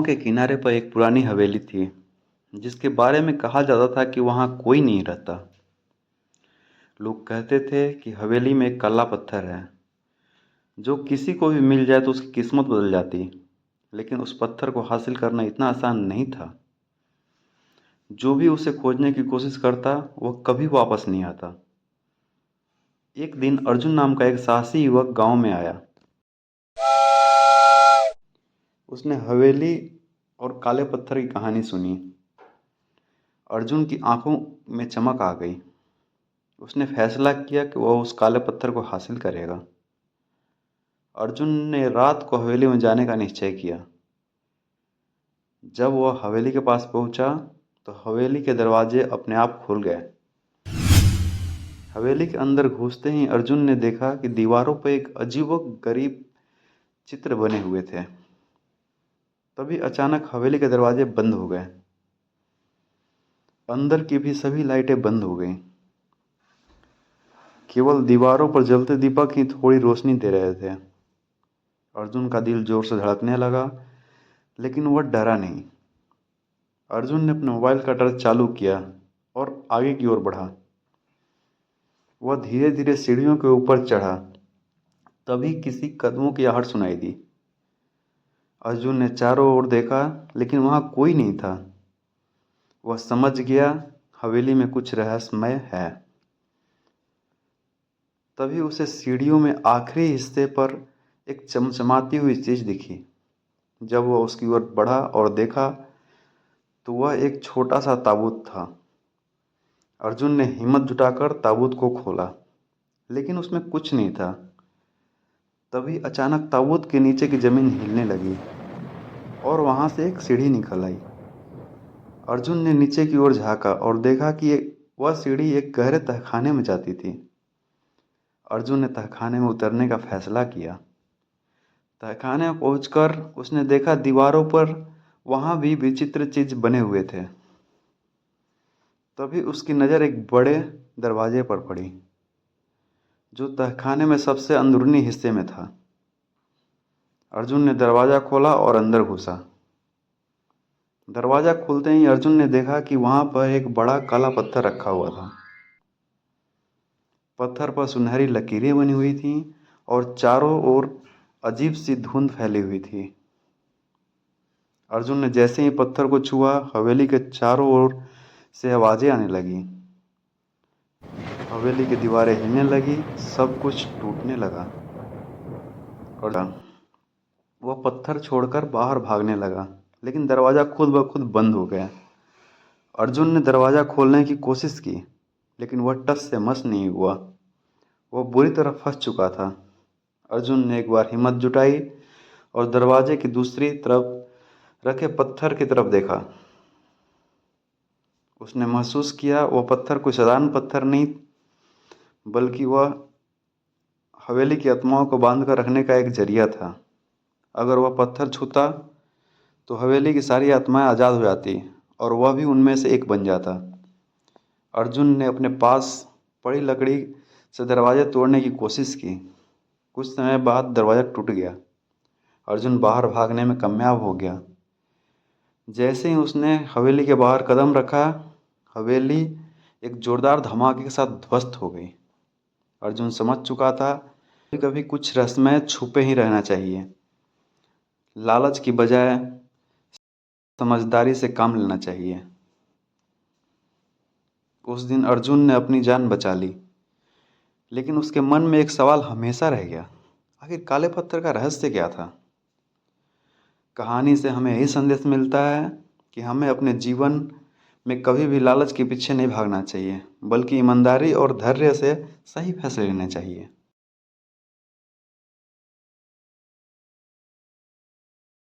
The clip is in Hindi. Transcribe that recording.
के किनारे पर एक पुरानी हवेली थी जिसके बारे में कहा जाता था कि वहाँ कोई नहीं रहता। लोग कहते थे कि हवेली में एक काला पत्थर है जो किसी को भी मिल जाए तो उसकी किस्मत बदल जाती। लेकिन उस पत्थर को हासिल करना इतना आसान नहीं था। जो भी उसे खोजने की कोशिश करता वह कभी वापस नहीं आता। एक दिन अर्जुन नाम का एक साहसी युवक गांव में आया। उसने हवेली और काले पत्थर की कहानी सुनी। अर्जुन की आंखों में चमक आ गई। उसने फैसला किया कि वह उस काले पत्थर को हासिल करेगा। अर्जुन ने रात को हवेली में जाने का निश्चय किया। जब वह हवेली के पास पहुंचा तो हवेली के दरवाजे अपने आप खुल गए। हवेली के अंदर घुसते ही अर्जुन ने देखा कि दीवारों पर एक अजीबोगरीब चित्र बने हुए थे। तभी अचानक हवेली के दरवाजे बंद हो गए। अंदर की भी सभी लाइटें बंद हो गईं। केवल दीवारों पर जलते दीपक ही थोड़ी रोशनी दे रहे थे। अर्जुन का दिल जोर से धड़कने लगा, लेकिन वह डरा नहीं। अर्जुन ने अपने मोबाइल का टॉर्च चालू किया और आगे की ओर बढ़ा। वह धीरे धीरे सीढ़ियों के ऊपर चढ़ा। तभी किसी कदमों की आहट सुनाई दी। अर्जुन ने चारों ओर देखा, लेकिन वहां कोई नहीं था। वह समझ गया हवेली में कुछ रहस्यमय है। तभी उसे सीढ़ियों में आखिरी हिस्से पर एक चमचमाती हुई चीज दिखी। जब वह उसकी ओर बढ़ा और देखा तो वह एक छोटा सा ताबूत था। अर्जुन ने हिम्मत जुटाकर ताबूत को खोला, लेकिन उसमें कुछ नहीं था। तभी अचानक ताबूत के नीचे की जमीन हिलने लगी और वहां से एक सीढ़ी निकल आई। अर्जुन ने नीचे की ओर झांका और देखा कि वह सीढ़ी एक गहरे तहखाने में जाती थी। अर्जुन ने तहखाने में उतरने का फैसला किया। तहखाने में पहुंचकर उसने देखा दीवारों पर वहां भी विचित्र चीज बने हुए थे। तभी उसकी नज़र एक बड़े दरवाजे पर पड़ी जो तहखाने में सबसे अंदरूनी हिस्से में था। अर्जुन ने दरवाज़ा खोला और अंदर घुसा। दरवाज़ा खुलते ही अर्जुन ने देखा कि वहां पर एक बड़ा काला पत्थर रखा हुआ था। पत्थर पर सुनहरी लकीरें बनी हुई थीं और चारों ओर अजीब सी धुंध फैली हुई थी। अर्जुन ने जैसे ही पत्थर को छुआ, हवेली के चारों ओर से आवाजें आने लगी। हवेली की दीवारें हिलने लगी, सब कुछ टूटने लगा और वह पत्थर छोड़कर बाहर भागने लगा, लेकिन दरवाज़ा खुद ब खुद बंद हो गया। अर्जुन ने दरवाज़ा खोलने की कोशिश की, लेकिन वह टस से मस नहीं हुआ। वह बुरी तरह फंस चुका था। अर्जुन ने एक बार हिम्मत जुटाई और दरवाजे की दूसरी तरफ रखे पत्थर की तरफ देखा। उसने महसूस किया वह पत्थर कोई साधारण पत्थर नहीं, बल्कि वह हवेली की आत्माओं को बांध कर रखने का एक जरिया था। अगर वह पत्थर छूता तो हवेली की सारी आत्माएं आज़ाद हो जाती और वह भी उनमें से एक बन जाता। अर्जुन ने अपने पास पड़ी लकड़ी से दरवाजे तोड़ने की कोशिश की। कुछ समय बाद दरवाज़ा टूट गया। अर्जुन बाहर भागने में कामयाब हो गया। जैसे ही उसने हवेली के बाहर कदम रखा, हवेली एक जोरदार धमाके के साथ ध्वस्त हो गई। अर्जुन समझ चुका था कभी कभी कुछ रहस्यमय छुपे ही रहना चाहिए। लालच की बजाय समझदारी से काम लेना चाहिए। उस दिन अर्जुन ने अपनी जान बचा ली, लेकिन उसके मन में एक सवाल हमेशा रह गया, आखिर काले पत्थर का रहस्य क्या था। कहानी से हमें यही संदेश मिलता है कि हमें अपने जीवन में कभी भी लालच के पीछे नहीं भागना चाहिए, बल्कि ईमानदारी और धैर्य से सही फैसले लेने चाहिए।